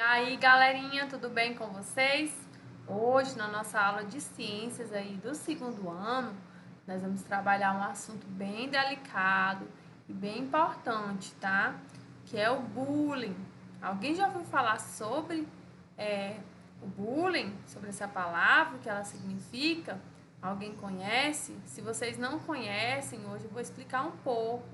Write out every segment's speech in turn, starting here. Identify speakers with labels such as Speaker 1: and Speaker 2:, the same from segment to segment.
Speaker 1: aí, galerinha, tudo bem com vocês? Hoje, na nossa aula de ciências aí do segundo ano, nós vamos trabalhar um assunto bem delicado e bem importante, tá? Que é o bullying. Alguém já ouviu falar sobre o bullying? Sobre essa palavra, o que ela significa? Alguém conhece? Se vocês não conhecem, hoje eu vou explicar um pouco,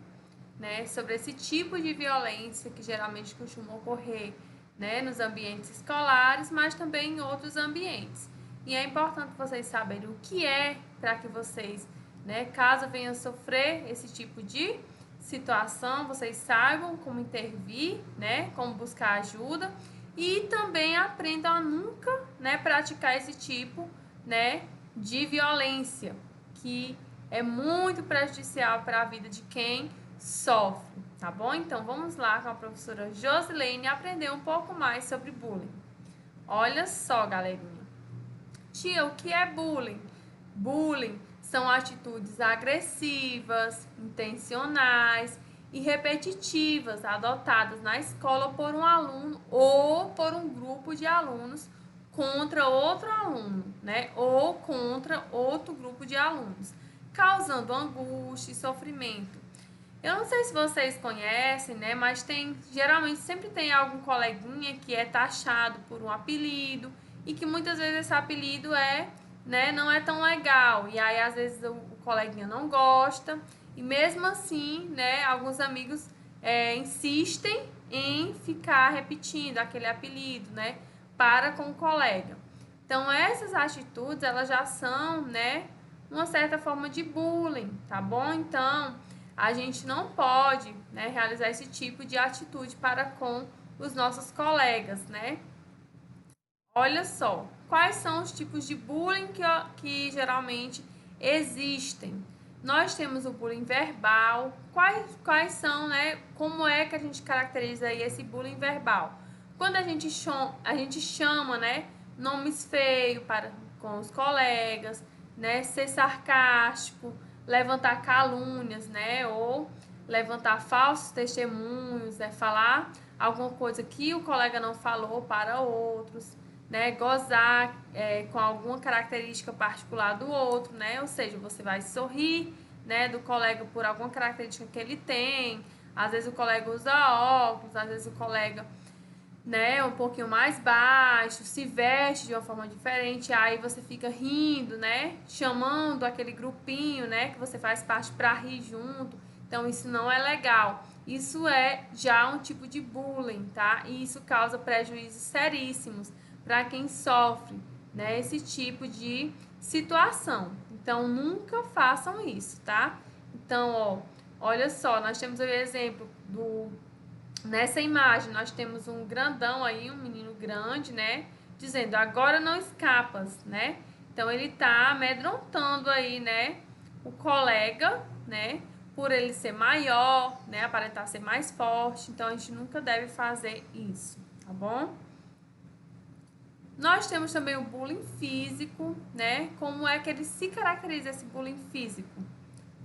Speaker 1: né, sobre esse tipo de violência que geralmente costuma ocorrer, né, nos ambientes escolares, mas também em outros ambientes. E é importante vocês saberem o que é para que vocês, né, caso venham sofrer esse tipo de situação, vocês saibam como intervir, né, como buscar ajuda e também aprendam a nunca, né, praticar esse tipo, né, de violência que é muito prejudicial para a vida de quem sofre, tá bom? Então vamos lá com a professora Josilene aprender um pouco mais sobre bullying. Olha só, galerinha. Tia, o que é bullying? Bullying são atitudes agressivas, intencionais e repetitivas adotadas na escola por um aluno ou por um grupo de alunos contra outro aluno, né? Ou contra outro grupo de alunos, causando angústia e sofrimento. Eu não sei se vocês conhecem, né? Mas geralmente sempre tem algum coleguinha que é taxado por um apelido e que muitas vezes esse apelido né, não é tão legal. E aí às vezes o coleguinha não gosta e mesmo assim, né, alguns amigos insistem em ficar repetindo aquele apelido, né, para com o colega. Então essas atitudes elas já são, né, uma certa forma de bullying, tá bom? Então a gente não pode, né, realizar esse tipo de atitude para com os nossos colegas, né? Olha só, quais são os tipos de bullying que geralmente existem? Nós temos o bullying verbal. Quais são, né? Como é que a gente caracteriza aí esse bullying verbal? Quando a gente chama, né, nomes feios com os colegas, né, ser sarcástico, levantar calúnias, né, ou levantar falsos testemunhos, né, falar alguma coisa que o colega não falou para outros, né, gozar com alguma característica particular do outro, né, ou seja, você vai sorrir, né, do colega por alguma característica que ele tem, às vezes o colega usa óculos, às vezes o colega, né, um pouquinho mais baixo, se veste de uma forma diferente, aí você fica rindo, né, chamando aquele grupinho, né, que você faz parte para rir junto. Então isso não é legal. Isso é já um tipo de bullying, tá? E isso causa prejuízos seríssimos para quem sofre, né, esse tipo de situação. Então nunca façam isso, tá? Então, ó, olha só, nós temos o exemplo do nessa imagem, nós temos um grandão aí, um menino grande, né? Dizendo, agora não escapas, né? Então, ele tá amedrontando aí, né? O colega, né? Por ele ser maior, né? Aparentar ser mais forte. Então, a gente nunca deve fazer isso, tá bom? Nós temos também o bullying físico, né? Como é que ele se caracteriza esse bullying físico,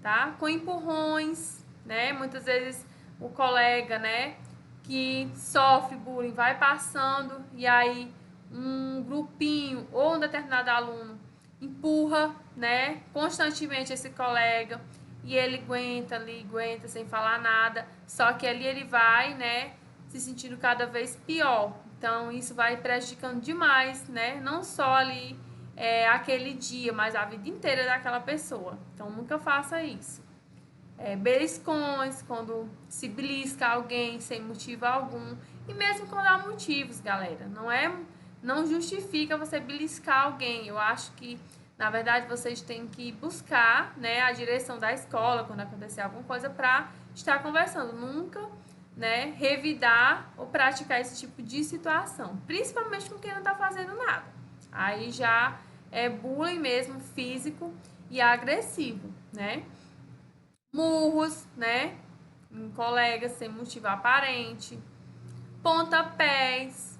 Speaker 1: tá? Com empurrões, né? Muitas vezes o colega, né, que sofre bullying vai passando e aí um grupinho ou um determinado aluno empurra, né, constantemente esse colega e ele aguenta ali, aguenta sem falar nada, só que ali ele vai, né, se sentindo cada vez pior. Então isso vai prejudicando demais, né, não só ali aquele dia, mas a vida inteira daquela pessoa. Então nunca faça isso. Beliscões, quando se belisca alguém sem motivo algum. E mesmo quando há motivos, galera. Não justifica você beliscar alguém. Eu acho que, na verdade, vocês têm que buscar, né, a direção da escola quando acontecer alguma coisa para estar conversando. Nunca, né, revidar ou praticar esse tipo de situação. Principalmente com quem não está fazendo nada. Aí já é bullying mesmo, físico e agressivo, né? Murros, né, em colegas sem motivo aparente, pontapés.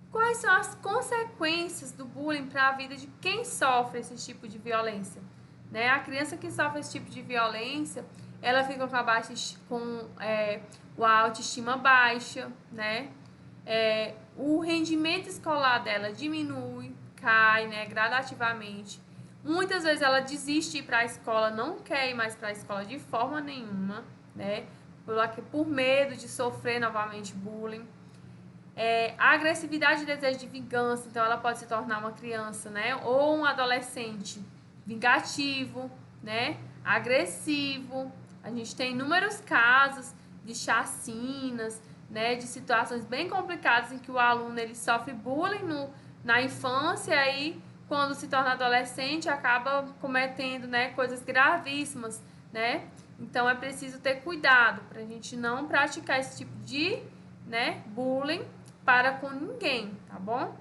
Speaker 1: Quais são as consequências do bullying para a vida de quem sofre esse tipo de violência? Né? A criança que sofre esse tipo de violência, ela fica com a autoestima baixa, né? o rendimento escolar dela diminui, cai, né, gradativamente. Muitas vezes ela desiste de ir para a escola, não quer ir mais para a escola de forma nenhuma, né, por medo de sofrer novamente bullying. A agressividade e desejo de vingança, então ela pode se tornar uma criança, né, ou um adolescente vingativo, né, agressivo. A gente tem inúmeros casos de chacinas, né, de situações bem complicadas em que o aluno ele sofre bullying na infância e quando se torna adolescente acaba cometendo, né, coisas gravíssimas, né? Então é preciso ter cuidado para a gente não praticar esse tipo de, né, bullying para com ninguém, tá bom?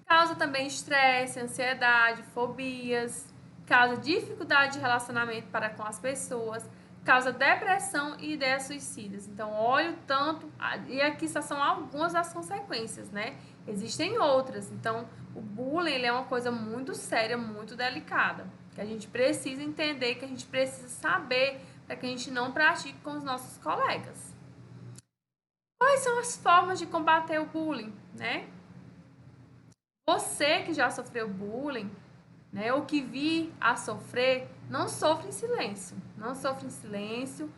Speaker 1: Causa também estresse, ansiedade, fobias, causa dificuldade de relacionamento para com as pessoas, causa depressão e ideias suicidas. Então, olha o tanto, e aqui só são algumas das consequências, né? Existem outras. Então, o bullying ele é uma coisa muito séria, muito delicada, que a gente precisa entender, que a gente precisa saber para que a gente não pratique com os nossos colegas. Quais são as formas de combater o bullying, né? Você que já sofreu bullying, né, ou que vi a sofrer, não sofre em silêncio. Não sofre em silêncio,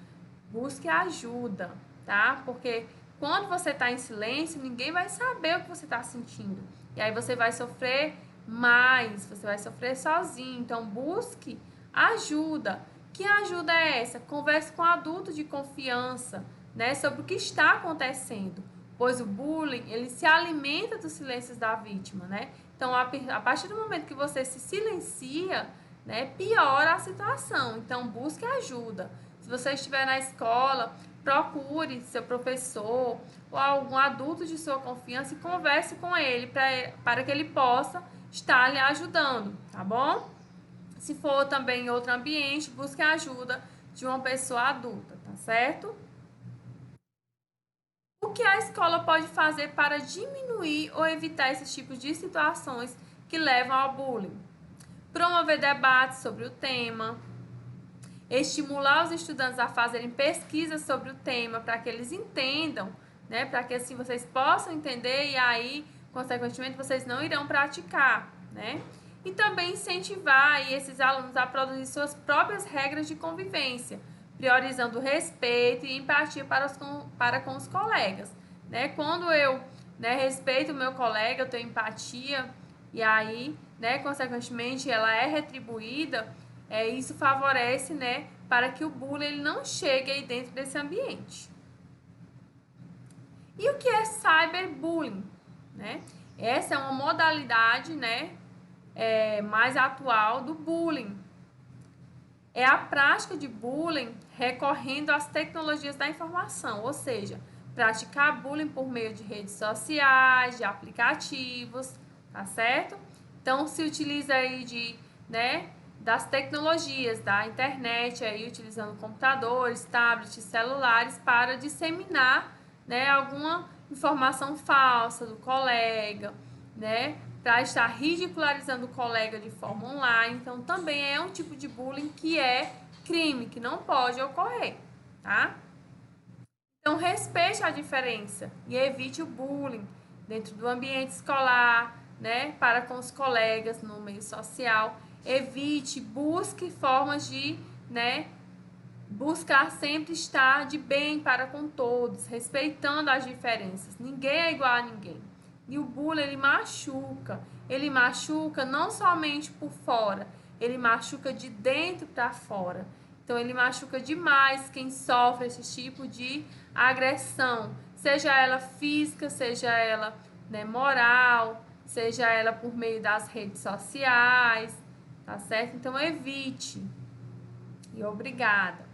Speaker 1: busque ajuda, tá? Porque quando você está em silêncio, ninguém vai saber o que você está sentindo. E aí você vai sofrer mais, você vai sofrer sozinho. Então, busque ajuda. Que ajuda é essa? Converse com um adulto de confiança, né, sobre o que está acontecendo. Pois o bullying, ele se alimenta dos silêncios da vítima, né? Então, a partir do momento que você se silencia, né, piora a situação. Então, busque ajuda. Se você estiver na escola, procure seu professor ou algum adulto de sua confiança e converse com ele para que ele possa estar lhe ajudando, tá bom? Se for também em outro ambiente, busque a ajuda de uma pessoa adulta, tá certo? O que a escola pode fazer para diminuir ou evitar esses tipos de situações que levam ao bullying? Promover debates sobre o tema, estimular os estudantes a fazerem pesquisas sobre o tema para que eles entendam, né? Para que assim vocês possam entender e aí, consequentemente, vocês não irão praticar, né? E também incentivar aí esses alunos a produzir suas próprias regras de convivência, priorizando respeito e empatia para com os colegas, né? Quando eu, né, respeito o meu colega, eu tenho empatia e aí, né, consequentemente, ela é retribuída, isso favorece, né, para que o bullying ele não chegue aí dentro desse ambiente. E o que é cyberbullying, né? Essa é uma modalidade, né, mais atual do bullying. É a prática de bullying recorrendo às tecnologias da informação, ou seja, praticar bullying por meio de redes sociais, de aplicativos, tá certo? Então, se utiliza aí né, das tecnologias da internet, aí utilizando computadores, tablets, celulares para disseminar, né, alguma informação falsa do colega, né, para estar ridicularizando o colega de forma online. Então, também é um tipo de bullying que é crime, que não pode ocorrer, tá? Então, respeite a diferença e evite o bullying dentro do ambiente escolar, né, para com os colegas no meio social. Evite, busque formas de, né, buscar sempre estar de bem para com todos, respeitando as diferenças. Ninguém é igual a ninguém. E o bullying, ele machuca não somente por fora, ele machuca de dentro para fora. Então, ele machuca demais quem sofre esse tipo de agressão, seja ela física, seja ela, né, moral, seja ela por meio das redes sociais, tá certo? Então, evite. E obrigada.